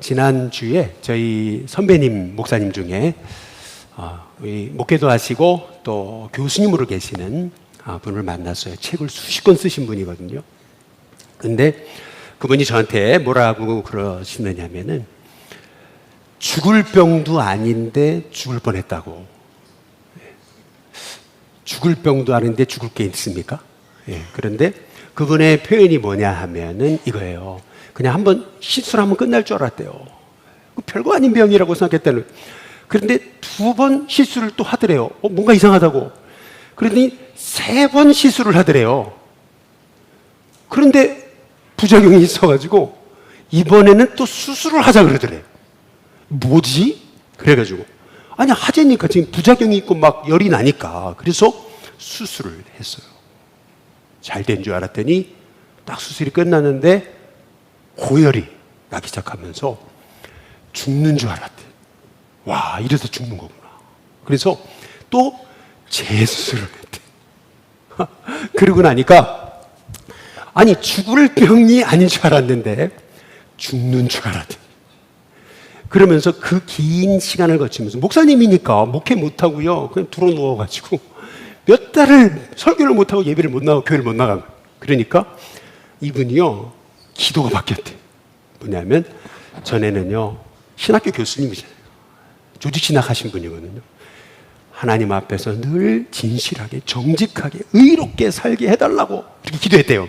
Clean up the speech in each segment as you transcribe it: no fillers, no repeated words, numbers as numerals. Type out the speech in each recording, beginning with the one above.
지난주에 저희 선배님 목사님 중에 목회도 하시고 또 교수님으로 계시는 분을 만났어요. 책을 수십 권 쓰신 분이거든요. 근데 그분이 저한테 뭐라고 그러시느냐면은 죽을 병도 아닌데 죽을 뻔했다고. 죽을 병도 아닌데 죽을 게 있습니까? 그런데 그분의 표현이 뭐냐 하면은 이거예요. 그냥 한번 실수를 하면 끝날 줄 알았대요. 별거 아닌 병이라고 생각했다는. 그런데 2번 실수를 또 하더래요. 뭔가 이상하다고. 그러더니 3번 실수를 하더래요. 그런데 부작용이 있어가지고 이번에는 또 수술을 하자 그러더래요. 뭐지? 그래가지고 아니 하재니까 지금 부작용이 있고 막 열이 나니까 그래서 수술을 했어요. 잘 된 줄 알았더니 딱 수술이 끝났는데 고열이 나기 시작하면서 죽는 줄 알았대. 와, 이래서 죽는 거구나. 그래서 또 재수술을 했대. 그러고 나니까 아니 죽을 병이 아닌 줄 알았는데 죽는 줄 알았대. 그러면서 그 긴 시간을 거치면서 목사님이니까 목회 못하고요. 그냥 들어 누워가지고 몇 달을 설교를 못하고 예배를 못 나가고 교회를 못 나가고 그러니까 이분이요. 기도가 바뀌었대. 뭐냐면 전에는요. 신학교 교수님이잖아요. 조직 신학하신 분이거든요. 하나님 앞에서 늘 진실하게 정직하게 의롭게 살게 해달라고 이렇게 기도했대요.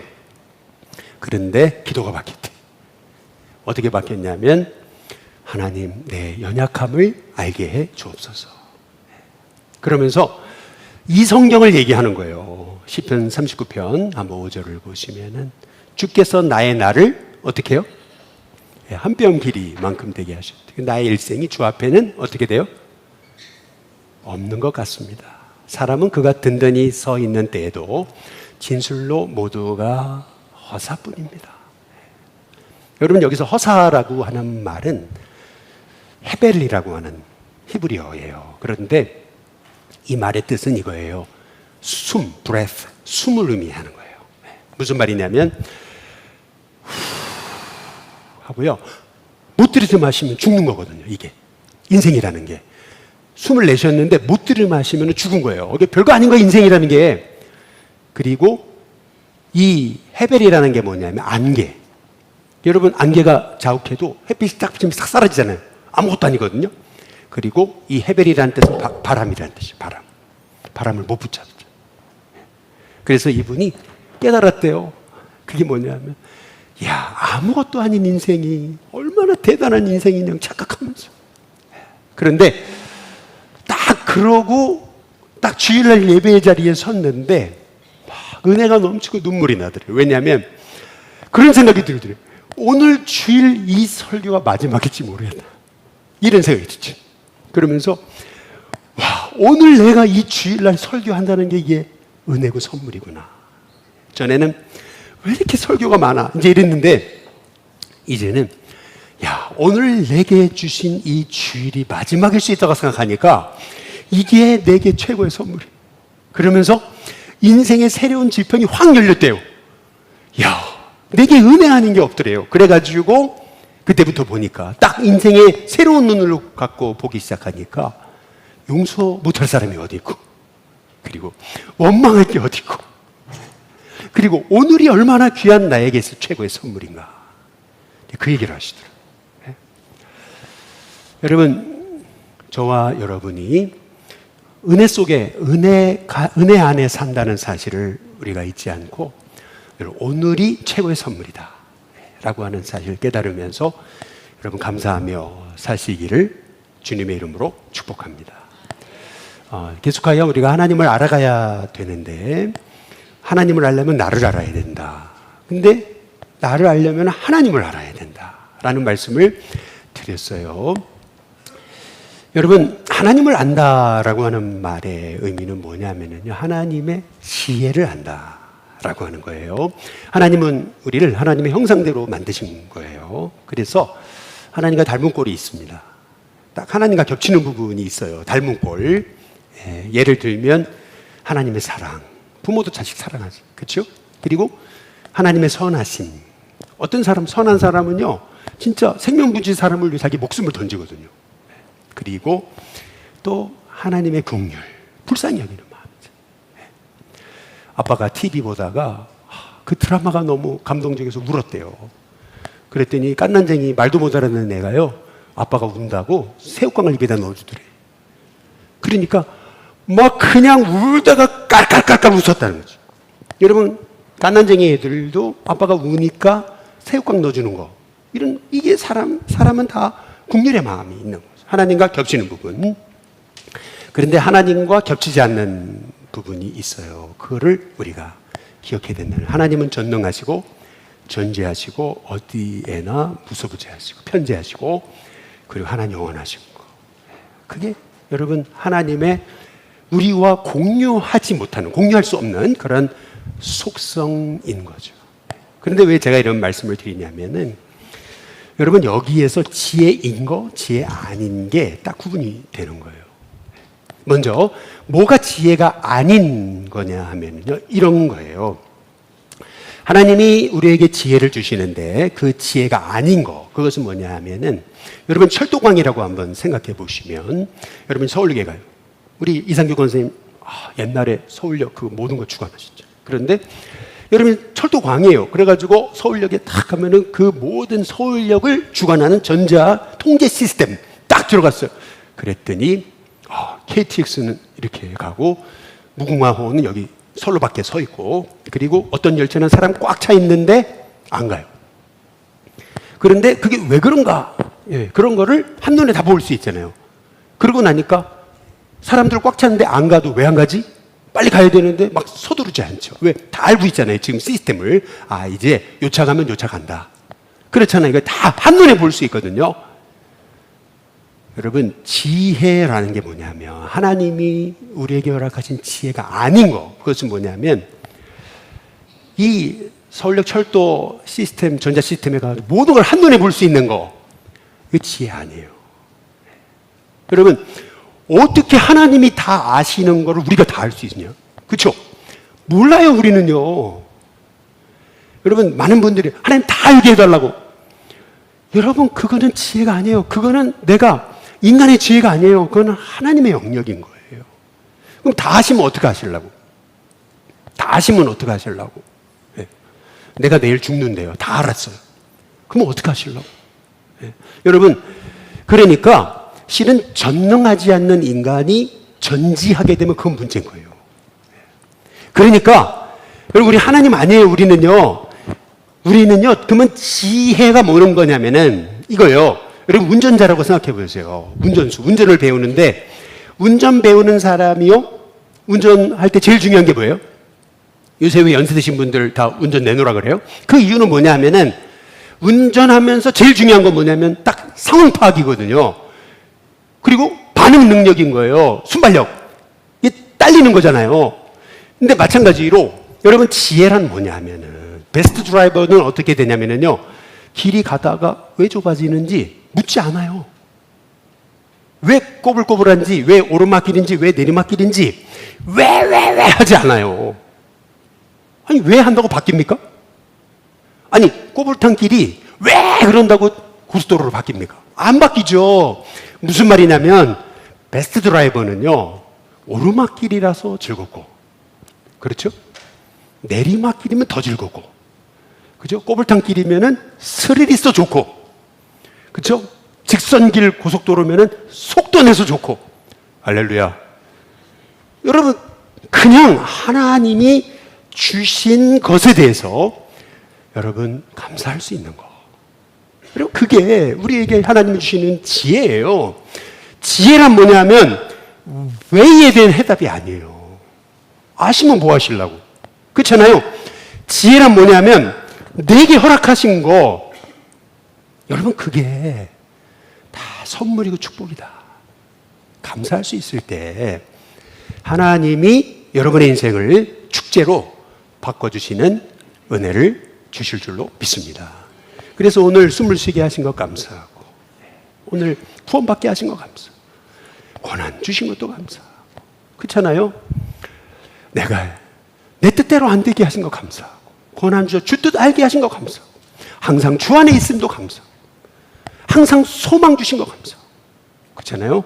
그런데 기도가 바뀌었대. 어떻게 바뀌었냐면 하나님 내 연약함을 알게 해 주옵소서. 그러면서 이 성경을 얘기하는 거예요. 시편 39편 한번 5절을 보시면은 주께서 나의 날을 어떻게 해요? 한 뼘 길이만큼 되게 하셨대. 나의 일생이 주 앞에는 어떻게 돼요? 없는 것 같습니다. 사람은 그가 든든히 서 있는 때에도 진술로 모두가 허사뿐입니다. 여러분 여기서 허사라고 하는 말은 헤벨이라고 하는 히브리어예요. 그런데 이 말의 뜻은 이거예요. 숨, breath, 숨을 의미하는 거예요. 무슨 말이냐면 하고요. 못 들이마시면 죽는 거거든요. 이게 인생이라는 게 숨을 내쉬었는데 못 들이마시면 죽은 거예요. 이게 별거 아닌 거예요. 인생이라는 게. 그리고 이 헤벨이라는 게 뭐냐면 안개. 여러분 안개가 자욱해도 햇빛이 딱 비치면 싹 사라지잖아요. 아무것도 아니거든요. 그리고 이 헤벨이라는 뜻은 바람이라는 뜻이에요. 바람을 못 붙잡죠. 그래서 이분이 깨달았대요. 그게 뭐냐면 야, 아무것도 아닌 인생이 얼마나 대단한 인생이냐고 착각하면서. 그런데 딱 그러고 딱 주일날 예배의 자리에 섰는데 막 은혜가 넘치고 눈물이 나더래요. 왜냐하면 그런 생각이 들더래요. 오늘 주일 이 설교가 마지막일지 모르겠다. 이런 생각이 들죠. 그러면서 와, 오늘 내가 이 주일날 설교한다는 게 이게 은혜고 선물이구나. 전에는 왜 이렇게 설교가 많아? 이제 이랬는데 이제는 야, 오늘 내게 주신 이 주일이 마지막일 수 있다고 생각하니까 이게 내게 최고의 선물이에요. 그러면서 인생의 새로운 지평이 확 열렸대요. 야, 내게 은혜 아닌 게 없더래요. 그래가지고 그때부터 보니까 딱 인생의 새로운 눈으로 갖고 보기 시작하니까 용서 못할 사람이 어디 있고 그리고 원망할 게 어디 있고 그리고 오늘이 얼마나 귀한 나에게 있을 최고의 선물인가. 그 얘기를 하시더라고요. 네? 여러분, 저와 여러분이 은혜 속에, 은혜 안에 산다는 사실을 우리가 잊지 않고 오늘이 최고의 선물이다 라고 하는 사실을 깨달으면서 여러분 감사하며 사시기를 주님의 이름으로 축복합니다. 계속하여 우리가 하나님을 알아가야 되는데 하나님을 알려면 나를 알아야 된다. 근데 나를 알려면 하나님을 알아야 된다 라는 말씀을 드렸어요. 여러분 하나님을 안다라고 하는 말의 의미는 뭐냐면요, 하나님의 지혜를 안다 라고 하는 거예요. 하나님은 우리를 하나님의 형상대로 만드신 거예요. 그래서 하나님과 닮은 꼴이 있습니다. 딱 하나님과 겹치는 부분이 있어요. 닮은 꼴. 예를 들면 하나님의 사랑, 부모도 자식 사랑하지, 그렇죠? 그리고 하나님의 선하심. 어떤 사람, 선한 사람은요 진짜 생명부지 사람을 위해 자기 목숨을 던지거든요. 그리고 또 하나님의 긍휼, 불쌍히 여기는 마음이죠. 아빠가 TV 보다가 그 드라마가 너무 감동적이어서 울었대요. 그랬더니 깐난쟁이 말도 못 알아듣는 애가요, 아빠가 운다고 새우깡을 입에다 넣어주더래. 그러니까 막 그냥 울다가 깔깔깔깔 웃었다는 거죠. 여러분, 깐난쟁이 애들도 아빠가 우니까 새우깡 넣어주는 거, 이게 사람은 다 긍휼의 마음이 있는 거죠. 하나님과 겹치는 부분. 그런데 하나님과 겹치지 않는 부분이 있어요. 그거를 우리가 기억해야 된다는. 하나님은 전능하시고 전지하시고 어디에나 무소부재하시고 편재하시고, 그리고 하나님 영원하신 거. 그게 여러분 하나님의 우리와 공유할 수 없는 그런 속성인 거죠. 그런데 왜 제가 이런 말씀을 드리냐면은, 여러분 여기에서 지혜인 거, 지혜 아닌 게 딱 구분이 되는 거예요. 먼저 뭐가 지혜가 아닌 거냐 하면요, 이런 거예요. 하나님이 우리에게 지혜를 주시는데 그 지혜가 아닌 거, 그것은 뭐냐 하면은, 여러분 철도광이라고 한번 생각해 보시면, 여러분 서울역에 가요. 우리 이상규 권사님 옛날에 서울역 그 모든 거 주관하셨죠. 그런데 여러분 철도광이에요. 그래가지고 서울역에 딱 가면은 그 모든 서울역을 주관하는 전자 통제 시스템 딱 들어갔어요. 그랬더니 KTX는 이렇게 가고 무궁화호는 여기 선로 밖에 서 있고, 그리고 어떤 열차는 사람 꽉 차 있는데 안 가요. 그런데 그게 왜 그런가? 그런 거를 한눈에 다 볼 수 있잖아요. 그러고 나니까 사람들 꽉 찼는데 안 가도 왜 안 가지? 빨리 가야 되는데 막 서두르지 않죠. 왜? 다 알고 있잖아요. 지금 시스템을. 이제 요 차 가면 요 차 간다. 그렇잖아요. 이거 다 한눈에 볼 수 있거든요. 여러분, 지혜라는 게 뭐냐면, 하나님이 우리에게 허락하신 지혜가 아닌 거, 그것은 뭐냐면, 이 서울역 철도 시스템, 전자 시스템에 가서 모든 걸 한눈에 볼 수 있는 거, 이거 지혜 아니에요. 여러분, 어떻게 하나님이 다 아시는 거를 우리가 다 알 수 있냐? 그렇죠? 몰라요, 우리는요. 여러분, 많은 분들이 하나님 다 알게 해달라고. 여러분, 그거는 지혜가 아니에요. 그거는 인간의 지혜가 아니에요. 그거는 하나님의 영역인 거예요. 그럼 다 아시면 어떻게 하시려고? 다 아시면 어떻게 하시려고? 내가 내일 죽는데요. 다 알았어요. 그럼 어떻게 하시려고? 여러분, 그러니까 실은 전능하지 않는 인간이 전지하게 되면 그건 문제인 거예요. 그러니까 여러분, 우리 하나님 아니에요. 우리는요, 그러면 지혜가 뭐는 거냐면은 이거요. 여러분, 운전자라고 생각해 보세요. 운전을 배우는데, 운전 배우는 사람이요, 운전할 때 제일 중요한 게 뭐예요? 요새 왜 연세 드신 분들 다 운전 내놓으라 그래요? 그 이유는 뭐냐 하면은, 운전하면서 제일 중요한 건 뭐냐면 딱 상황 파악이거든요. 그리고 반응 능력인 거예요. 순발력. 이게 딸리는 거잖아요. 근데 마찬가지로 여러분, 지혜란 뭐냐 하면은, 베스트 드라이버는 어떻게 되냐면요, 길이 가다가 왜 좁아지는지 묻지 않아요. 왜 꼬불꼬불한지, 왜 오르막길인지, 왜 내리막길인지, 왜 하지 않아요. 아니, 왜 한다고 바뀝니까? 아니, 꼬불탄 길이 왜 그런다고 고속도로로 바뀝니까? 안 바뀌죠. 무슨 말이냐면, 베스트 드라이버는요, 오르막길이라서 즐겁고, 그렇죠? 내리막길이면 더 즐겁고, 그죠? 꼬불탄 길이면은 스릴 있어 좋고, 그죠? 직선길 고속도로면은 속도 내서 좋고, 할렐루야. 여러분, 그냥 하나님이 주신 것에 대해서 여러분 감사할 수 있는 거. 그리고 그게 우리에게 하나님이 주시는 지혜예요. 지혜란 뭐냐면 왜에 대한 해답이 아니에요. 아시면 뭐 하시려고. 그렇잖아요. 지혜란 뭐냐면 내게 허락하신 거, 여러분 그게 다 선물이고 축복이다. 감사할 수 있을 때 하나님이 여러분의 인생을 축제로 바꿔주시는 은혜를 주실 줄로 믿습니다. 그래서 오늘 숨을 쉬게 하신 것 감사하고, 오늘 구원받게 하신 것 감사하고, 고난 주신 것도 감사하고, 그렇잖아요. 내가 내 뜻대로 안 되게 하신 것 감사하고, 고난 주셔 주 뜻 알게 하신 것 감사하고, 항상 주 안에 있음도 감사하고, 항상 소망 주신 거 감사하고. 그렇잖아요?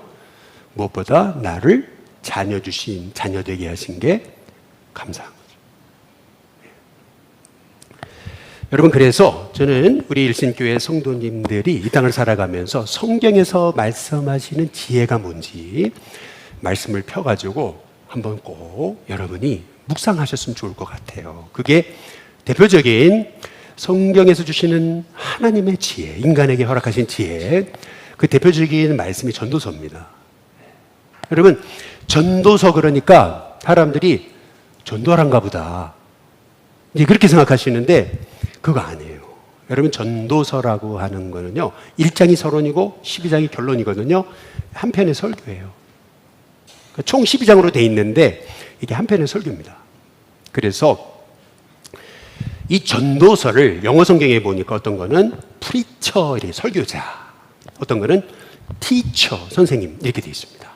무엇보다 나를 자녀 주신, 자녀 되게 하신 게 감사한 거죠. 여러분, 그래서 저는 우리 일신교회 성도님들이 이 땅을 살아가면서 성경에서 말씀하시는 지혜가 뭔지 말씀을 펴가지고 한번 꼭 여러분이 묵상하셨으면 좋을 것 같아요. 그게 대표적인 성경에서 주시는 하나님의 지혜, 인간에게 허락하신 지혜, 그 대표적인 말씀이 전도서입니다. 여러분, 전도서 그러니까 사람들이 전도하란가 보다, 이제 그렇게 생각하시는데 그거 아니에요. 여러분, 전도서라고 하는 거는요, 1장이 서론이고 12장이 결론이거든요. 한 편의 설교예요. 총 12장으로 돼 있는데 이게 한 편의 설교입니다. 그래서 이 전도서를 영어 성경에 보니까 어떤 거는 프리처, 설교자, 어떤 거는 티처, 선생님, 이렇게 되어 있습니다.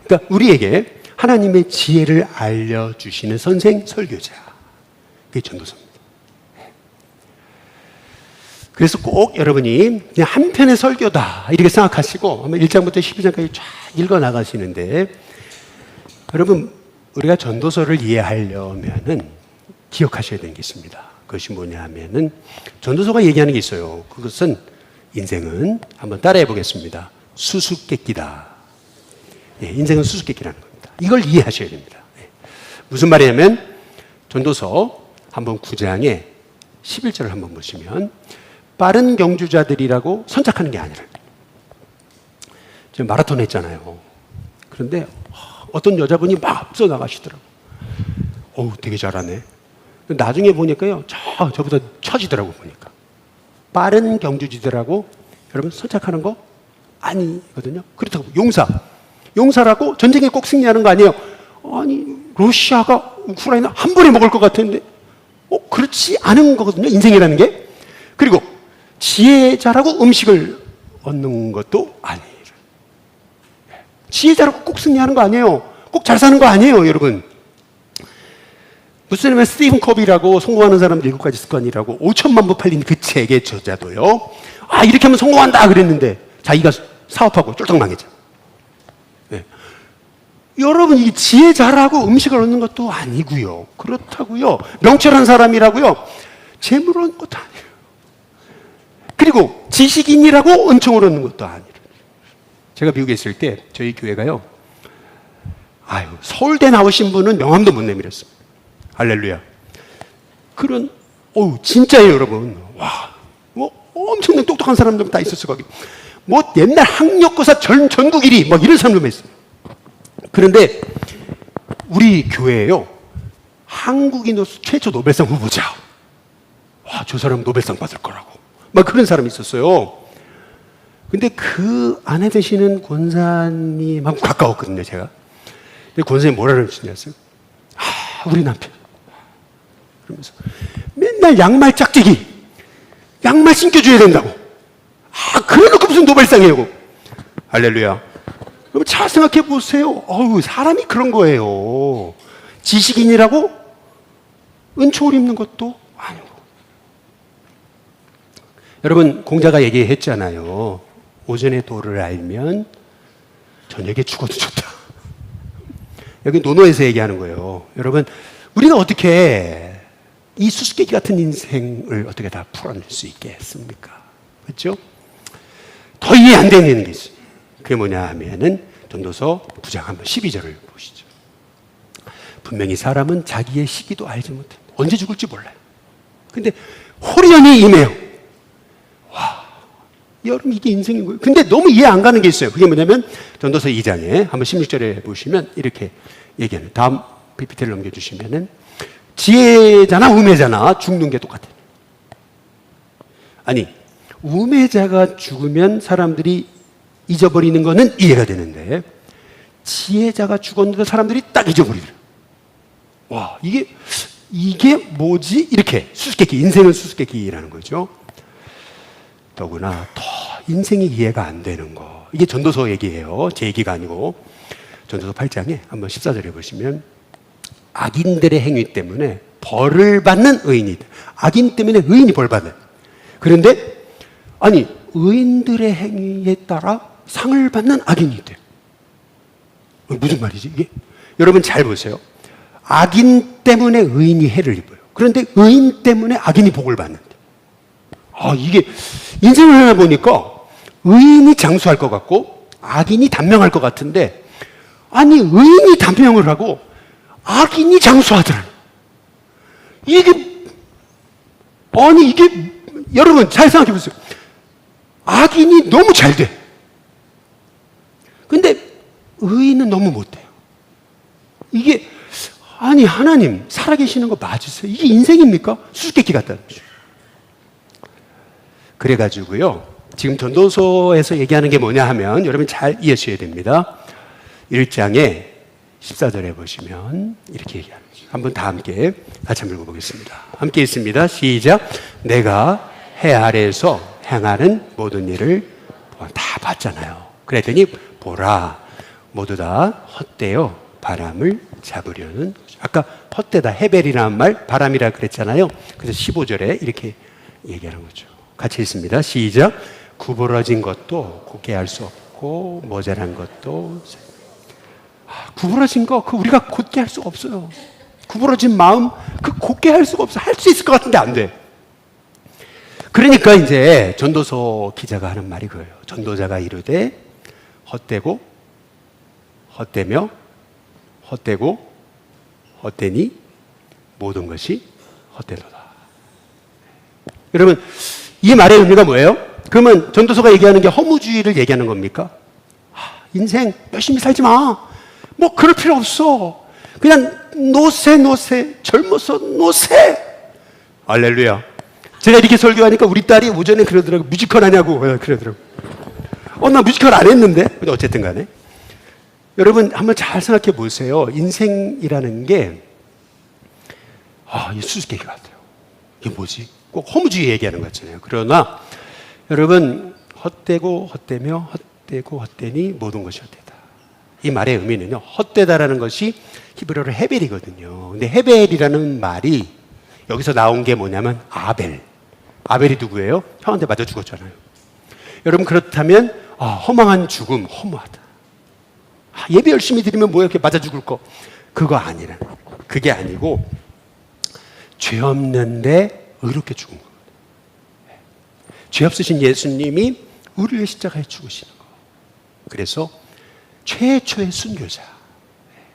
그러니까 우리에게 하나님의 지혜를 알려주시는 선생, 설교자, 그게 전도서입니다. 그래서 꼭 여러분이 그냥 한 편의 설교다 이렇게 생각하시고 1장부터 12장까지 쫙 읽어 나가시는데, 여러분, 우리가 전도서를 이해하려면은 기억하셔야 되는 게 있습니다. 그것이 뭐냐 하면은 전도서가 얘기하는 게 있어요. 그것은 인생은, 한번 따라해 보겠습니다, 수수께끼다. 예, 인생은 수수께끼라는 겁니다. 이걸 이해하셔야 됩니다. 예. 무슨 말이냐면 전도서 한번 9장에 11절을 한번 보시면 빠른 경주자들이라고 선착하는 게 아니라, 지금 마라톤 했잖아요. 그런데 어떤 여자분이 막 앞서 나가시더라고요. 어우, 되게 잘하네. 나중에 보니까요, 저보다 처지더라고. 보니까 빠른 경주지들하고 여러분 선착하는 거 아니거든요. 그렇다고 용사라고 전쟁에 꼭 승리하는 거 아니에요. 아니, 러시아가 우크라이나 한 번에 먹을 것 같은데 그렇지 않은 거거든요, 인생이라는 게. 그리고 지혜자라고 음식을 얻는 것도 아니에요. 지혜자라고 꼭 승리하는 거 아니에요. 꼭 잘 사는 거 아니에요, 여러분. 무슨 스티븐 커비라고 성공하는 사람 7가지 습관이라고 5천만 부 팔린 그 책의 저자도요, 이렇게 하면 성공한다 그랬는데 자기가 사업하고 쫄딱 망했죠. 네. 여러분, 이 지혜자라고 음식을 얻는 것도 아니고요, 그렇다고요 명철한 사람이라고요 재물을 얻는 것도 아니에요. 그리고 지식인이라고 은총을 얻는 것도 아니에요. 제가 미국에 있을 때 저희 교회가요, 서울대 나오신 분은 명함도 못 내밀었습니다. 할렐루야. 그런, 진짜예요, 여러분. 와, 엄청나게 똑똑한 사람들 다 있었어, 거기. 옛날 학력고사 전국 1위, 이런 사람들 있어요. 그런데 우리 교회에요, 한국인으로서 최초 노벨상 후보자. 와, 저 사람 노벨상 받을 거라고. 그런 사람이 있었어요. 근데 그 안에 계시는 권사님하고 가까웠거든요, 제가. 근데 권사님 뭐라 그러시냐면요, 우리 남편. 그러면서 맨날 양말 짝짝이, 양말 신겨줘야 된다고. 그래놓고 무슨 노벨상이에요. 할렐루야. 여러분, 잘 생각해 보세요. 사람이 그런 거예요. 지식인이라고 은총을 입는 것도 아니고. 여러분, 공자가 얘기했잖아요. 오전에 도를 알면 저녁에 죽어도 좋다. 여기 논어에서 얘기하는 거예요. 여러분, 우리가 어떻게 이 수수께끼 같은 인생을 어떻게 다 풀어낼 수 있겠습니까? 그렇죠? 더 이해 안 되는 게 있어요. 그게 뭐냐 하면은 전도서 9장 한번 12절을 보시죠. 분명히 사람은 자기의 시기도 알지 못해. 언제 죽을지 몰라요. 근데 호련히 임해요. 와, 여러분, 이게 인생인 거예요. 근데 너무 이해 안 가는 게 있어요. 그게 뭐냐면 전도서 2장에 한번 16절에 보시면 이렇게 얘기하는, 다음 PPT를 넘겨주시면은 지혜자나 우매자나 죽는 게 똑같아요. 아니, 우매자가 죽으면 사람들이 잊어버리는 거는 이해가 되는데 지혜자가 죽었는데 사람들이 딱 잊어버리더라고요. 와, 이게 뭐지? 이렇게 수수께끼, 인생은 수수께끼라는 거죠. 더구나 더 인생이 이해가 안 되는 거, 이게 전도서 얘기예요. 제 얘기가 아니고. 전도서 8장에 한번 14절에 보시면 악인들의 행위 때문에 벌을 받는 의인이다. 악인 때문에 의인이 벌 받아요. 그런데 의인들의 행위에 따라 상을 받는 악인이 돼요. 무슨 말이지 이게? 여러분 잘 보세요. 악인 때문에 의인이 해를 입어요. 그런데 의인 때문에 악인이 복을 받는데. 이게 인생을 하나 보니까 의인이 장수할 것 같고 악인이 단명할 것 같은데, 아니 의인이 단명을 하고 악인이 장수하더라. 이게 여러분 잘 생각해 보세요. 악인이 너무 잘 돼. 근데 의인은 너무 못해요. 이게 아니 하나님 살아계시는 거 맞으세요? 이게 인생입니까? 수수께끼 같다는 거죠. 그래가지고요, 지금 전도서에서 얘기하는 게 뭐냐 하면 여러분 잘 이해하셔야 됩니다. 1장에 14절에 보시면 이렇게 얘기하는 거죠. 한번 다 함께 같이 한번 읽어보겠습니다. 함께 있습니다. 시작. 내가 해 아래에서 행하는 모든 일을 다 봤잖아요. 그랬더니 보라, 모두 다 헛되어 바람을 잡으려는 거죠. 아까 헛되다 헤벨이라는 말 바람이라 그랬잖아요. 그래서 15절에 이렇게 얘기하는 거죠. 같이 있습니다. 시작. 구부러진 것도 곧게 할 수 없고 모자란 것도 구부러진 거 우리가 곧게 할 수가 없어요. 구부러진 마음 곧게 할 수가 없어. 할 수 있을 것 같은데 안 돼. 그러니까 이제 전도서 기자가 하는 말이 그거예요. 전도자가 이르되 헛되고 헛되며 헛되고 헛되니 모든 것이 헛되도다. 여러분 이 말의 의미가 뭐예요? 그러면 전도서가 얘기하는 게 허무주의를 얘기하는 겁니까? 인생 열심히 살지 마. 뭐 그럴 필요 없어. 그냥 노세 젊어서 노세. 할렐루야. 제가 이렇게 설교하니까 우리 딸이 오전에 그러더라고. 뮤지컬 하냐고 그러더라고. 나 뮤지컬 안 했는데. 근데 어쨌든 간에 여러분 한번 잘 생각해 보세요. 인생이라는 게 이 수수께끼 같아요. 이게 뭐지? 꼭 허무주의 얘기하는 것 같잖아요. 그러나 여러분 헛되고 헛되며 헛되고 헛되니 모든 것이 헛되다. 이 말의 의미는요, 헛되다라는 것이 히브리어로 헤벨이거든요. 근데 헤벨이라는 말이 여기서 나온 게 뭐냐면 아벨이 누구예요? 형한테 맞아 죽었잖아요. 여러분 그렇다면 허망한 죽음, 허무하다. 예배 열심히 드리면 뭐야 이렇게 맞아 죽을 거. 그거 아니라 그게 아니고 죄 없는데 의롭게 죽은 거거든요. 죄 없으신 예수님이 우리를 위해 십자가에 죽으시는 거. 그래서 최초의 순교자,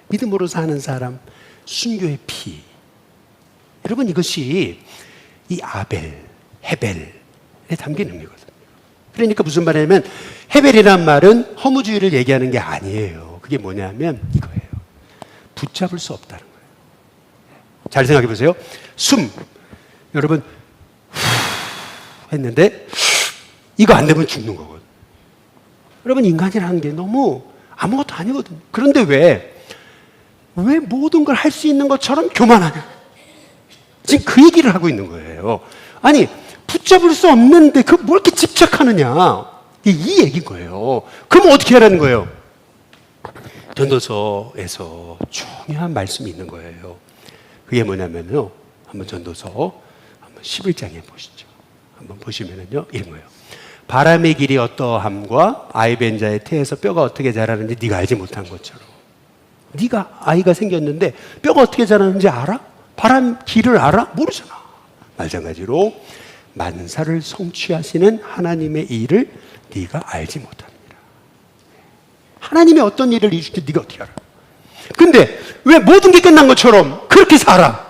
믿음으로 사는 사람, 순교의 피. 여러분 이것이 이 아벨, 헤벨에 담긴 의미거든요. 그러니까 무슨 말이냐면 헤벨이란 말은 허무주의를 얘기하는 게 아니에요. 그게 뭐냐면 이거예요. 붙잡을 수 없다는 거예요. 잘 생각해 보세요. 숨. 여러분 했는데 이거 안 되면 죽는 거거든요. 여러분 인간이라는 게 너무 아무것도 아니거든요. 그런데 왜 모든 걸 할 수 있는 것처럼 교만하냐? 지금 그 얘기를 하고 있는 거예요. 아니 붙잡을 수 없는데 뭘 이렇게 집착하느냐? 이 얘기인 거예요. 그럼 어떻게 하라는 거예요? 전도서에서 중요한 말씀이 있는 거예요. 그게 뭐냐면요. 한번 전도서 한번 11장에 보시죠. 한번 보시면은요. 이런 거예요. 바람의 길이 어떠함과 아이 벤 자의 태에서 뼈가 어떻게 자라는지 네가 알지 못한 것처럼. 네가 아이가 생겼는데 뼈가 어떻게 자라는지 알아? 바람 길을 알아? 모르잖아. 마찬가지로 만사를 성취하시는 하나님의 일을 네가 알지 못합니다. 하나님의 어떤 일을 이루실지 네가 어떻게 알아? 근데 왜 모든 게 끝난 것처럼 그렇게 살아?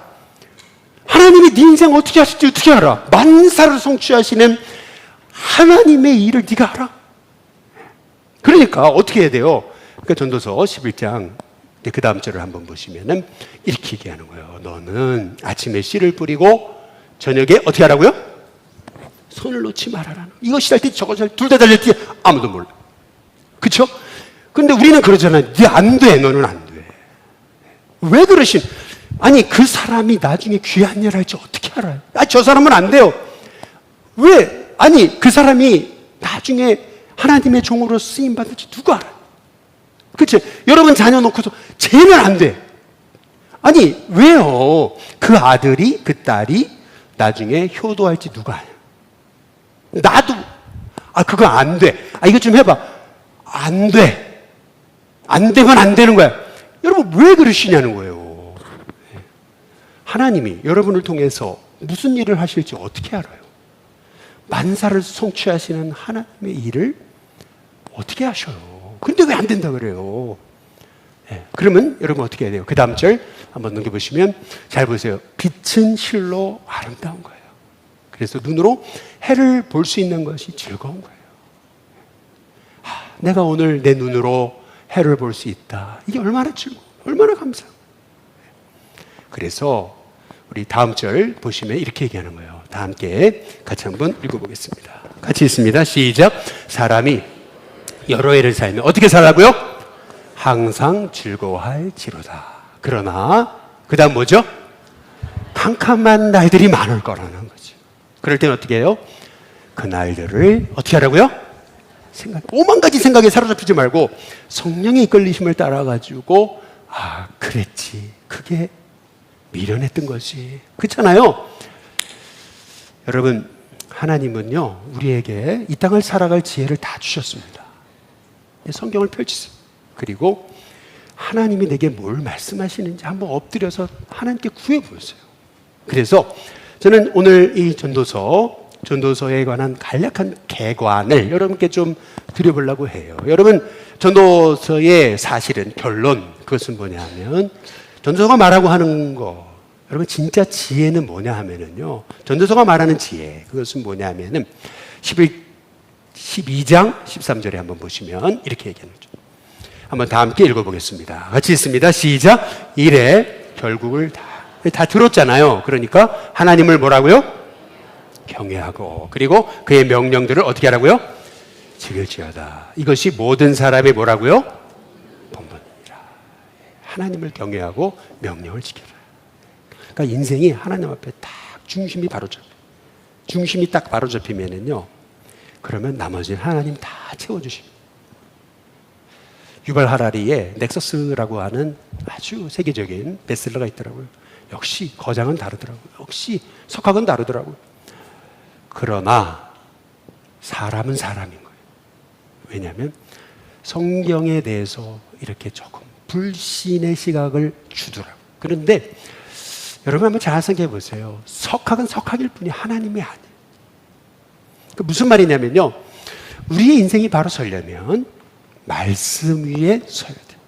하나님이 네 인생 어떻게 하실지 어떻게 알아? 만사를 성취하시는 하나님의 일을 네가 알아? 그러니까 어떻게 해야 돼요? 그러니까 전도서 11장 그 다음 절을 한번 보시면은 이렇게 얘기하는 거예요. 너는 아침에 씨를 뿌리고 저녁에 어떻게 하라고요? 손을 놓지 말아라. 이거 씨 할 때 저거 할 때 둘 다 달릴 때 아무도 몰라. 그렇죠? 근데 우리는 그러잖아요. 네 안 돼. 너는 안 돼. 왜 그러신? 아니 그 사람이 나중에 귀한 일 할지 어떻게 알아요? 저 사람은 안 돼요. 왜? 아니 그 사람이 나중에 하나님의 종으로 쓰임 받을지 누가 알아요? 그치? 여러분 자녀 놓고서 쟤는 안 돼. 아니 왜요? 그 아들이 그 딸이 나중에 효도할지 누가 알아요? 나도 아, 그거 안 돼. 아, 이거 좀 해봐. 안 돼. 안 되면 안 되는 거야. 여러분, 왜 그러시냐는 거예요. 하나님이 여러분을 통해서 무슨 일을 하실지 어떻게 알아요? 만사를 성취하시는 하나님의 일을 어떻게 하셔요? 근데 왜 안 된다 그래요? 그러면 여러분 어떻게 해야 돼요? 그 다음 절 한번 넘겨보시면 잘 보세요. 빛은 실로 아름다운 거예요. 그래서 눈으로 해를 볼 수 있는 것이 즐거운 거예요. 내가 오늘 내 눈으로 해를 볼 수 있다. 이게 얼마나 즐거워, 얼마나 감사해요. 그래서 우리 다음 절 보시면 이렇게 얘기하는 거예요. 다 함께 같이 한번 읽어보겠습니다. 같이 읽습니다. 시작. 사람이 여러 해를 살면 어떻게 살라고요? 항상 즐거워할지로다. 그러나 그 다음 뭐죠? 캄캄한 날들이 많을 거라는 거죠. 그럴 때는 어떻게 해요? 그 날들을 어떻게 하라고요? 오만 가지 생각에 사로잡히지 말고 성령의 이끌리심을 따라가지고 아, 그랬지. 그게 미련했던 것이. 그렇잖아요. 여러분, 하나님은요, 우리에게 이 땅을 살아갈 지혜를 다 주셨습니다. 성경을 펼치세요. 그리고 하나님이 내게 뭘 말씀하시는지 한번 엎드려서 하나님께 구해보세요. 그래서 저는 오늘 이 전도서에 관한 간략한 개관을 여러분께 좀 드려보려고 해요. 여러분, 전도서의 사실은 결론, 그것은 뭐냐면 전도서가 말하고 하는 거, 여러분 진짜 지혜는 뭐냐 하면은요, 전도서가 말하는 지혜, 그것은 뭐냐 하면은 12장 13절에 한번 보시면 이렇게 얘기하는 거죠. 한번 다 함께 읽어보겠습니다. 같이 읽습니다. 시작. 이래 결국을 다 들었잖아요. 그러니까 하나님을 뭐라고요? 경외하고, 그리고 그의 명령들을 어떻게 하라고요? 지킬지어다. 이것이 모든 사람의 뭐라고요? 본분이라. 하나님을 경외하고 명령을 지켜라. 그러니까 인생이 하나님 앞에 딱 중심이 딱 바로 잡히면은요, 그러면 나머지는 하나님 다 채워주십니다. 유발 하라리의 넥서스라고 하는 아주 세계적인 베스트셀러가 있더라고요. 역시 거장은 다르더라고요. 역시 석학은 다르더라고요. 그러나 사람은 사람인 거예요. 왜냐하면 성경에 대해서 이렇게 조금 불신의 시각을 주더라고요. 그런데 여러분 한번 잘 생각해 보세요. 석학은 석학일 뿐이 하나님이 아니에요. 무슨 말이냐면요, 우리의 인생이 바로 서려면 말씀 위에 서야 돼요.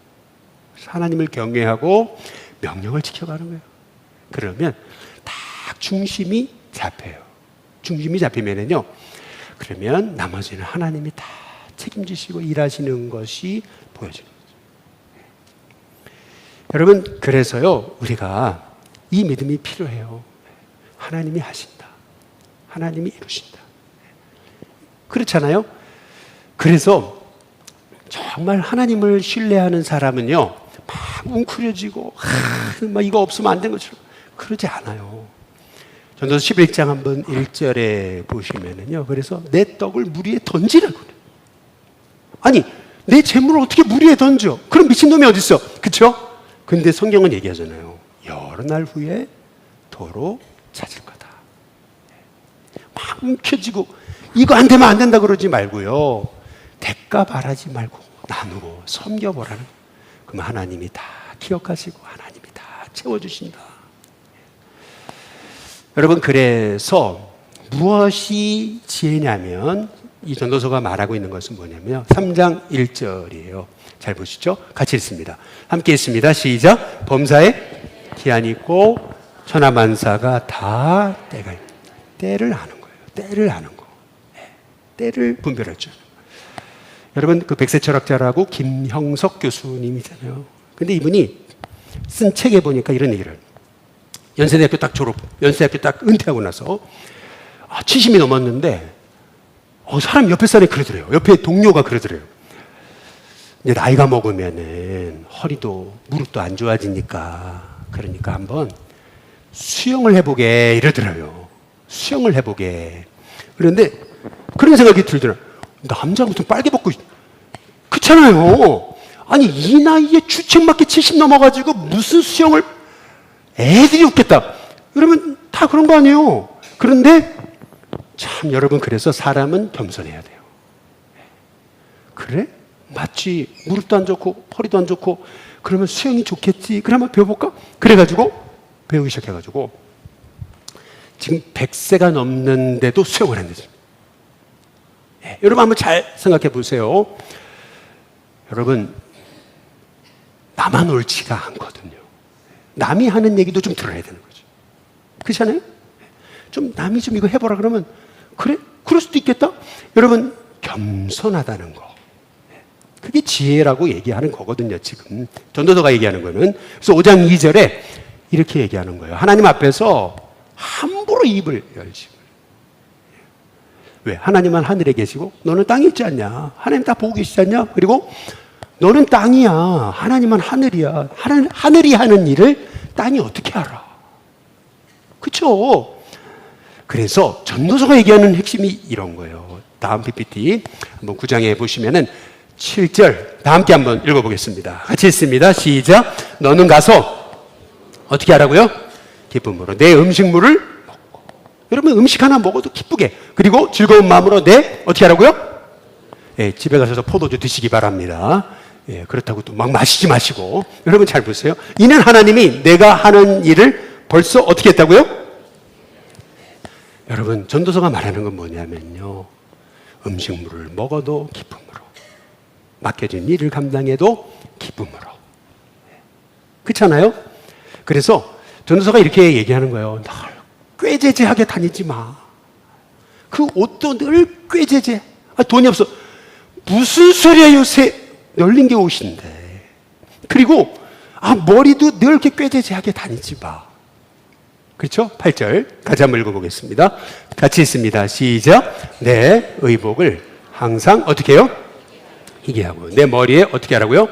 하나님을 경외하고 명령을 지켜가는 거예요. 그러면 딱 중심이 잡혀요. 중심이 잡히면은요, 그러면 나머지는 하나님이 다 책임지시고 일하시는 것이 보여지는 거죠. 여러분, 그래서요, 우리가 이 믿음이 필요해요. 하나님이 하신다. 하나님이 이루신다. 그렇잖아요? 그래서 정말 하나님을 신뢰하는 사람은요, 막 웅크려지고, 막 이거 없으면 안 된 것처럼 그러지 않아요. 전도서 11장 한번 1절에 보시면은요, 그래서 내 떡을 물 위에 던지라고 그래요. 아니, 내 재물을 어떻게 물 위에 던져? 그럼 미친놈이 어딨어? 그쵸? 근데 성경은 얘기하잖아요. 여러 날 후에 도로 찾을 거다. 막 움켜쥐고, 이거 안 되면 안 된다 그러지 말고요. 대가 바라지 말고 나누고 섬겨보라는. 그럼 하나님이 다 기억하시고 하나님이 다 채워주신다. 여러분, 그래서 무엇이 지혜냐면 이 전도서가 말하고 있는 것은 뭐냐면 3장 1절이에요. 잘 보시죠. 같이 읽습니다. 함께 읽습니다. 시작. 범사에 기한이 있고 천하만사가 다 때가 있다. 때를 아는 거예요. 때를 아는 거. 때를 분별할 줄. 여러분, 그 백세 철학자라고 김형석 교수님이잖아요. 근데 이분이 쓴 책에 보니까 이런 얘기를, 연세대학교 딱 연세대학교 딱 은퇴하고 나서 70이 넘었는데 사람 옆에 사람이 그러더래요. 옆에 동료가 그러더래요. 이제 나이가 먹으면은 허리도 무릎도 안 좋아지니까, 그러니까 한번 수영을 해보게 이러더라고요. 수영을 해보게. 그런데 그런 생각이 들더라고요. 남자가 무슨 빨개 벗고, 그렇잖아요. 아니, 이 나이에 주책맞게 70 넘어가지고 무슨 수영을, 애들이 웃겠다. 그러면 다 그런 거 아니에요. 그런데 참 여러분, 그래서 사람은 겸손해야 돼요. 그래? 맞지. 무릎도 안 좋고 허리도 안 좋고 그러면 수영이 좋겠지. 그래 한번 배워볼까? 그래가지고 배우기 시작해가지고 지금 100세가 넘는데도 수영을 안 되죠. 예, 여러분 한번 잘 생각해 보세요. 여러분 나만 옳지가 않거든요. 남이 하는 얘기도 좀 들어야 되는 거죠. 그렇잖아요? 좀 남이 좀 이거 해보라 그러면 그래? 그럴 수도 있겠다. 여러분 겸손하다는 거. 그게 지혜라고 얘기하는 거거든요. 지금 전도서가 얘기하는 거는. 그래서 5장 2절에 이렇게 얘기하는 거예요. 하나님 앞에서 함부로 입을 열지. 왜? 하나님은 하늘에 계시고 너는 땅에 있지 않냐? 하나님 다 보고 계시지 않냐? 그리고 너는 땅이야. 하나님은 하늘이야. 하늘이 하는 일을 땅이 어떻게 알아? 그렇죠? 그래서 전도서가 얘기하는 핵심이 이런 거예요. 다음 PPT 한번 9장에 보시면은 7절 다 함께 한번 읽어보겠습니다. 같이 읽습니다. 시작. 너는 가서 어떻게 하라고요? 기쁨으로 내 음식물을 먹고. 여러분 음식 하나 먹어도 기쁘게 그리고 즐거운 마음으로 내 어떻게 하라고요? 예, 집에 가셔서 포도주 드시기 바랍니다. 예, 그렇다고 또 막 마시지 마시고. 여러분 잘 보세요. 이는 하나님이 내가 하는 일을 벌써 어떻게 했다고요? 여러분 전도서가 말하는 건 뭐냐면요. 음식물을 먹어도 기쁨으로 맡겨진 일을 감당해도 기쁨으로. 그렇잖아요? 그래서 전도서가 이렇게 얘기하는 거예요. 늘 꾀죄죄하게 다니지 마. 그 옷도 늘 꾀죄죄. 돈이 없어. 무슨 소리야 요새 열린 게 옷인데. 그리고 머리도 늘 이렇게 꾀죄죄하게 다니지 마. 그렇죠? 8절 같이 한번 읽어보겠습니다. 같이 읽습니다. 시작. 내 의복을 항상 어떻게 해요? 희게 하고 내 머리에 어떻게 하라고요?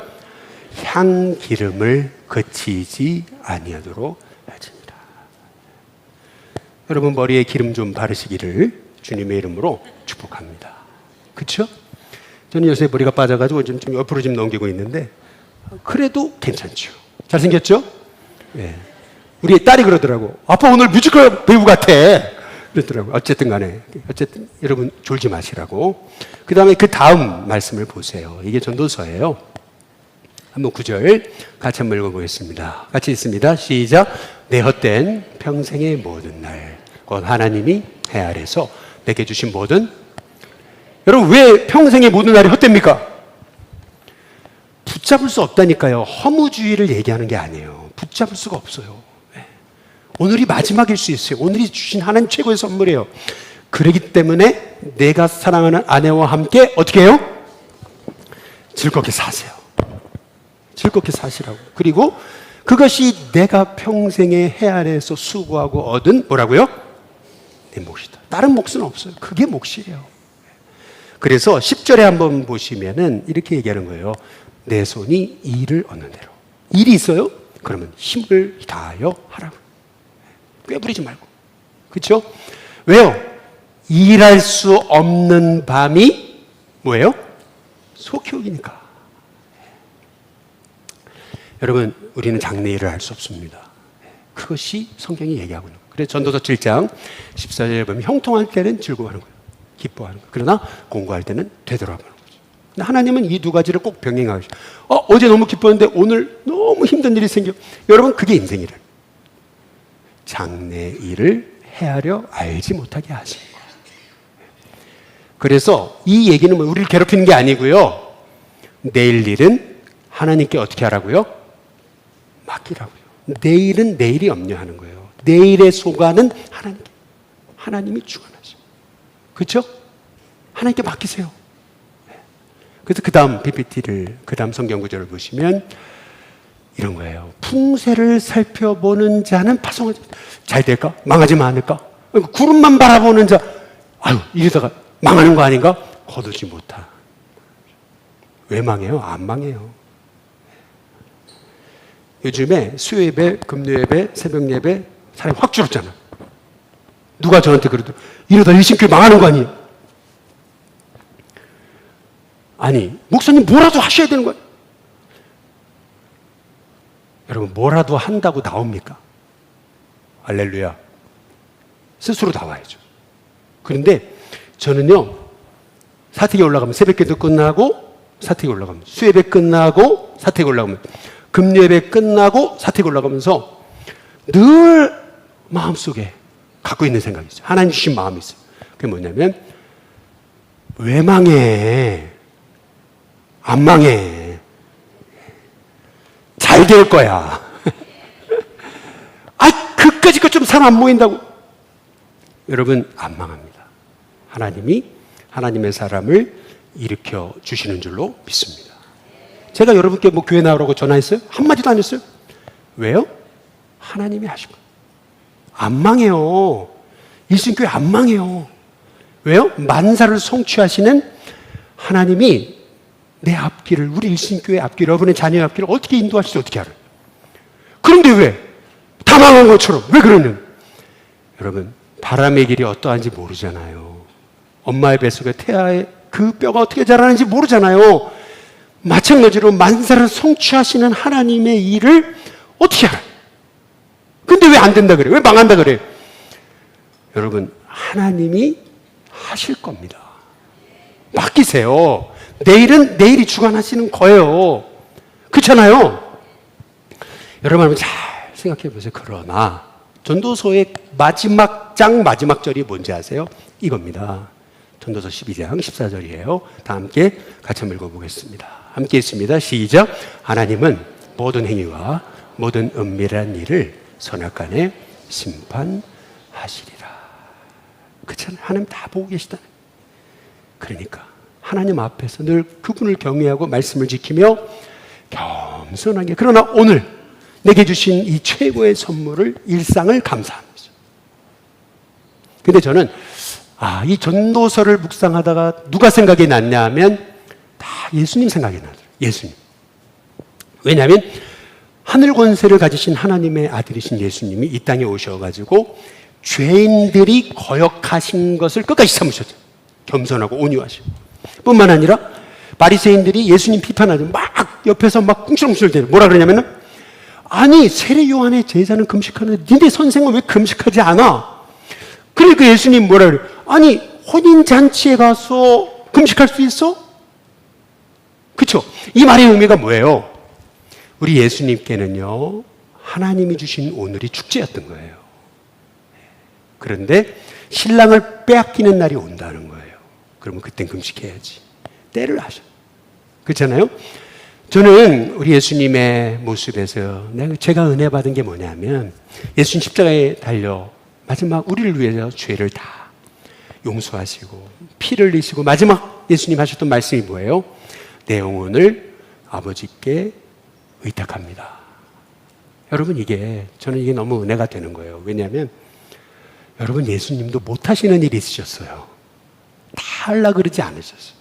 향기름을 그치지 아니하도록 하시니라. 여러분 머리에 기름 좀 바르시기를 주님의 이름으로 축복합니다. 그렇죠? 저는 요새 머리가 빠져가지고 좀 옆으로 좀 넘기고 있는데 그래도 괜찮죠. 잘생겼죠? 예. 우리 딸이 그러더라고. 아빠 오늘 뮤지컬 배우 같아. 그랬더라고. 어쨌든 간에. 어쨌든 여러분 졸지 마시라고. 그 다음에 그 다음 말씀을 보세요. 이게 전도서예요. 한번 9절 같이 한번 읽어보겠습니다. 같이 읽습니다. 시작. 내 헛된 평생의 모든 날 곧 하나님이 해 아래서 내게 주신 모든. 여러분 왜 평생의 모든 날이 헛됩니까? 붙잡을 수 없다니까요. 허무주의를 얘기하는 게 아니에요. 붙잡을 수가 없어요. 오늘이 마지막일 수 있어요. 오늘이 주신 하나님 최고의 선물이에요. 그렇기 때문에 내가 사랑하는 아내와 함께 어떻게 해요? 즐겁게 사세요. 즐겁게 사시라고. 그리고 그것이 내가 평생의 해 아래에서 수고하고 얻은 뭐라고요? 내 몫이다. 다른 몫은 없어요. 그게 몫이에요. 그래서 10절에 한번 보시면은 이렇게 얘기하는 거예요. 내 손이 일을 얻는 대로. 일이 있어요? 그러면 힘을 다하여 하라고. 꾀부리지 말고. 그렇죠? 왜요? 일할 수 없는 밤이 뭐예요? 소키옥이니까. 여러분 우리는 장래일을 할 수 없습니다. 그것이 성경이 얘기하고 있는 거예요. 그래서 전도서 7장 14절에 보면 형통할 때는 즐거워하는 거예요. 기뻐하는 거예요. 그러나 공부할 때는 되돌아보는 거죠. 근데 하나님은 이 두 가지를 꼭 병행하시죠. 어제 너무 기뻤는데 오늘 너무 힘든 일이 생겨. 여러분 그게 인생이래요. 장래 일을 헤아려 알지 못하게 하신 거예요. 그래서 이 얘기는 우리를 괴롭히는 게 아니고요. 내일 일은 하나님께 어떻게 하라고요? 맡기라고요. 내일은 내일이 염려하는 거예요. 내일의 소관은 하나님께. 하나님이 주관하죠. 그렇죠? 하나님께 맡기세요. 그래서 그 다음 PPT를, 그 다음 성경 구절을 보시면 이런 거예요. 풍세를 살펴보는 자는 파송하지. 잘 될까? 망하지만 않을까? 구름만 바라보는 자, 이러다가 망하는 거 아닌가? 거두지 못하. 왜 망해요? 안 망해요. 요즘에 수요예배, 금요예배, 새벽예배 사람이 확 줄었잖아. 누가 저한테 그러더라고. 이러다 일신교회 망하는 거 아니에요? 아니, 목사님 뭐라도 하셔야 되는 거예요. 여러분 뭐라도 한다고 나옵니까? 할렐루야. 스스로 나와야죠. 그런데 저는요, 사택에 올라가면 새벽기도 끝나고 사택이 올라가면, 수예배 끝나고 사택이 올라가면, 금요예배 끝나고 사택이 올라가면서 늘 마음속에 갖고 있는 생각이 있어요. 하나님 주신 마음이 있어요. 그게 뭐냐면, 왜 망해? 안 망해. 잘 될 거야. 그까짓 것 좀 사람 안 모인다고. 여러분, 안 망합니다. 하나님이 하나님의 사람을 일으켜 주시는 줄로 믿습니다. 제가 여러분께 뭐 교회 나오라고 전화했어요? 한마디도 안 했어요? 왜요? 하나님이 하신 거예요. 안 망해요. 일신교회 안 망해요. 왜요? 만사를 성취하시는 하나님이 내 앞길을, 우리 일신교회 앞길, 여러분의 자녀의 앞길을 어떻게 인도하실지 어떻게 알아요? 그런데 왜? 다 망한 것처럼. 왜 그러냐? 여러분, 바람의 길이 어떠한지 모르잖아요. 엄마의 뱃속에 태아의 그 뼈가 어떻게 자라는지 모르잖아요. 마찬가지로 만사를 성취하시는 하나님의 일을 어떻게 알아요? 근데 왜 안 된다 그래요? 왜 망한다 그래요? 여러분, 하나님이 하실 겁니다. 맡기세요. 내일은 내일이 주관하시는 거예요. 그렇잖아요? 여러분 잘 생각해 보세요. 그러나 전도서의 마지막 장 마지막 절이 뭔지 아세요? 이겁니다. 전도서 12장 14절이에요. 다 함께 같이 한번 읽어보겠습니다. 함께 읽습니다. 시작. 하나님은 모든 행위와 모든 은밀한 일을 선악간에 심판하시리라. 그렇잖아요. 하나님 다 보고 계시다. 그러니까 하나님 앞에서 늘 그분을 경외하고 말씀을 지키며 겸손하게, 그러나 오늘 내게 주신 이 최고의 선물을, 일상을 감사합니다. 근데 저는 이 전도서를 묵상하다가 누가 생각이 났냐 하면 다 예수님 생각이 나더라고요. 예수님. 왜냐하면 하늘 권세를 가지신 하나님의 아들이신 예수님이 이 땅에 오셔가지고 죄인들이 거역하신 것을 끝까지 참으셨죠. 겸손하고 온유하시고. 뿐만 아니라 바리새인들이 예수님 비판하죠. 막 옆에서 막 꿍시렁꿍시렁 대요. 뭐라 그러냐면은, 아니 세례 요한의 제자는 금식하는데 니네 선생은 왜 금식하지 않아? 그러니까 예수님 뭐라 그래요? 아니 혼인잔치에 가서 금식할 수 있어? 그렇죠? 이 말의 의미가 뭐예요? 우리 예수님께는요, 하나님이 주신 오늘이 축제였던 거예요. 그런데 신랑을 빼앗기는 날이 온다는 거예요. 그러면 그땐 금식해야지. 때를 하셔. 그렇잖아요? 저는 우리 예수님의 모습에서 제가 은혜 받은 게 뭐냐면, 예수님 십자가에 달려 마지막 우리를 위해서 죄를 다 용서하시고 피를 흘리시고 마지막 예수님 하셨던 말씀이 뭐예요? 내 영혼을 아버지께 의탁합니다. 여러분, 저는 이게 너무 은혜가 되는 거예요. 왜냐하면 여러분, 예수님도 못하시는 일이 있으셨어요. 다 하려고 그러지 않으셨어요.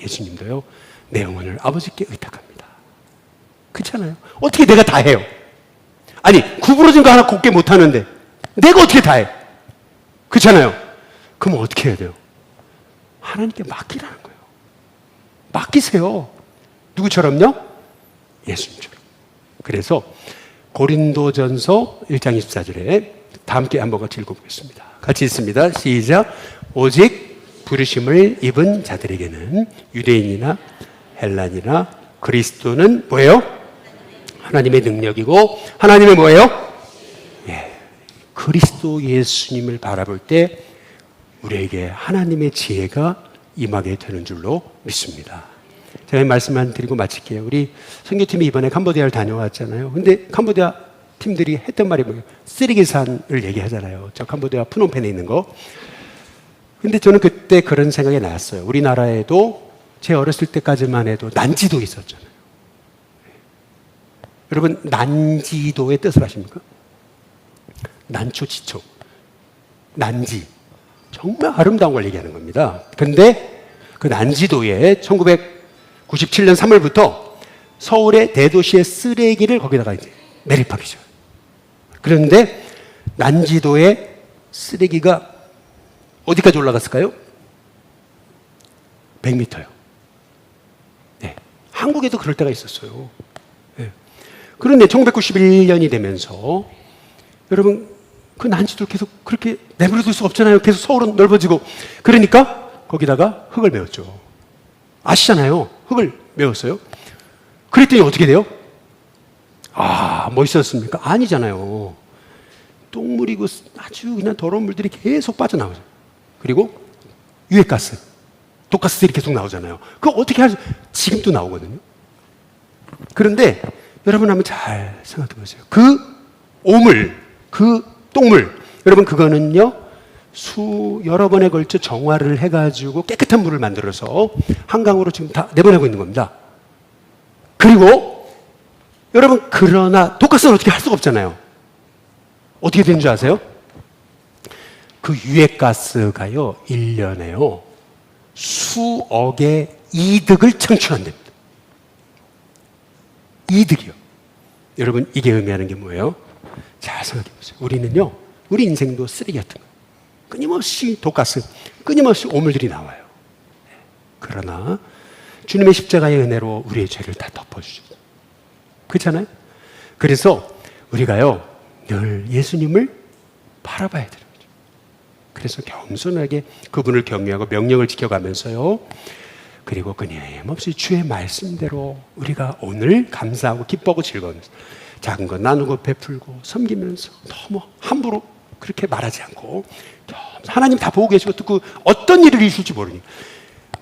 예수님도요, 내 영혼을 아버지께 의탁합니다. 그렇잖아요? 어떻게 내가 다 해요? 아니, 구부러진 거 하나 곱게 못하는데 내가 어떻게 다 해? 그렇잖아요? 그럼 어떻게 해야 돼요? 하나님께 맡기라는 거예요. 맡기세요. 누구처럼요? 예수님처럼. 그래서 고린도전서 1장 24절에 다 함께 한번 같이 읽어보겠습니다. 같이 읽습니다. 시작. 오직 부르심을 입은 자들에게는 유대인이나 헬란이나 그리스도는 뭐예요? 하나님의 능력이고, 하나님의 뭐예요? 그리스도 예수님을 바라볼 때 우리에게 하나님의 지혜가 임하게 되는 줄로 믿습니다. 제가 말씀만 드리고 마칠게요. 우리 선교팀이 이번에 캄보디아를 다녀왔잖아요. 근데 캄보디아 팀들이 했던 말이 뭐예요? 쓰레기산을 얘기하잖아요. 저 캄보디아 프놈펜에 있는 거. 근데 저는 그때 그런 생각이 났어요. 우리나라에도 제 어렸을 때까지만 해도 난지도 있었잖아요. 여러분, 난지도의 뜻을 아십니까? 난초, 지초. 난지. 정말 아름다운 걸 얘기하는 겁니다. 근데 그 난지도에 1997년 3월부터 서울의 대도시의 쓰레기를 거기다가 이제 매립하기 시작해요. 그런데 난지도의 쓰레기가 어디까지 올라갔을까요? 100m요. 네. 한국에도 그럴 때가 있었어요. 네. 그런데 1991년이 되면서 여러분, 그 난지도 계속 그렇게 내버려둘 수 없잖아요. 계속 서울은 넓어지고. 그러니까 거기다가 흙을 메웠죠. 아시잖아요. 흙을 메웠어요. 그랬더니 어떻게 돼요? 멋있었습니까? 아니잖아요. 똥물이고 아주 그냥 더러운 물들이 계속 빠져나오죠. 그리고 유해가스, 독가스들이 계속 나오잖아요. 그거 어떻게 하죠? 지금도 나오거든요. 그런데 여러분 한번 잘 생각해 보세요. 그 오물, 그 똥물, 여러분 그거는요 여러 번에 걸쳐 정화를 해가지고 깨끗한 물을 만들어서 한강으로 지금 다 내보내고 있는 겁니다. 그리고 여러분 그러나 독가스는 어떻게 할 수가 없잖아요. 어떻게 되는 줄 아세요? 그 유해가스가요 1년에요 수억의 이득을 창출한답니다. 이득이요. 여러분 이게 의미하는 게 뭐예요? 잘 생각해 보세요. 우리는요 우리 인생도 쓰레기 같은 거예요. 끊임없이 독가스, 끊임없이 오물들이 나와요. 그러나 주님의 십자가의 은혜로 우리의 죄를 다 덮어주셨어요. 그렇잖아요? 그래서 우리가요 늘 예수님을 바라봐야 되는 거죠. 그래서 겸손하게 그분을 경외하고 명령을 지켜가면서요 그리고 끊임없이 주의 말씀대로 우리가 오늘 감사하고 기뻐하고 즐거우면서 작은 거 나누고 베풀고 섬기면서 너무 함부로 그렇게 말하지 않고 하나님 다 보고 계시고 듣고 어떤 일을 이루실지 모르니까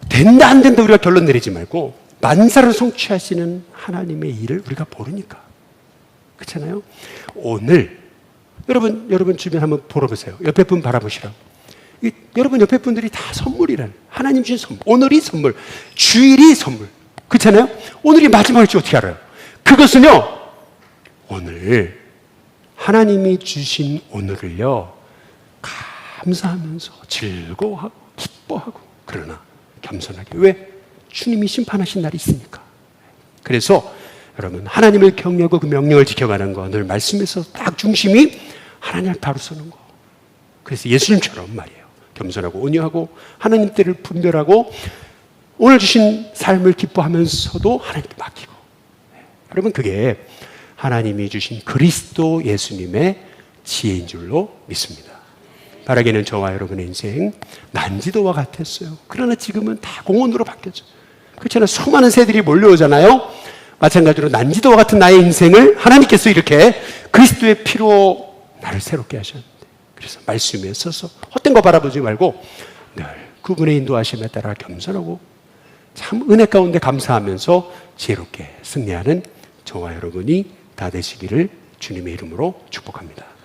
된다 안 된다 우리가 결론 내리지 말고 만사를 성취하시는 하나님의 일을 우리가 모르니까 그렇잖아요. 오늘 여러분 주변 한번 보러보세요. 옆에 분 바라보시라고. 여러분 옆에 분들이 다 선물이라는 하나님 주신 선물. 오늘이 선물, 주일이 선물. 그렇잖아요. 오늘이 마지막일지 어떻게 알아요? 그것은요 오늘 하나님이 주신 오늘을요 감사하면서 즐거워하고 기뻐하고 그러나 겸손하게. 왜? 주님이 심판하신 날이 있으니까. 그래서 여러분 하나님을 경외하고 그 명령을 지켜가는 거 늘 말씀에서 딱 중심이 하나님을 다루서는 거. 그래서 예수님처럼 말이에요 겸손하고 온유하고 하나님 때를 분별하고 오늘 주신 삶을 기뻐하면서도 하나님께 맡기고. 여러분 그게 하나님이 주신 그리스도 예수님의 지혜인 줄로 믿습니다. 바라기는 저와 여러분의 인생 난지도와 같았어요. 그러나 지금은 다 공원으로 바뀌었어요. 그렇잖아요. 수많은 새들이 몰려오잖아요. 마찬가지로 난지도와 같은 나의 인생을 하나님께서 이렇게 그리스도의 피로 나를 새롭게 하셨는데 그래서 말씀에 서서 헛된 거 바라보지 말고 늘 그분의 인도하심에 따라 겸손하고 참 은혜 가운데 감사하면서 지혜롭게 승리하는 저와 여러분이 다 되시기를 주님의 이름으로 축복합니다.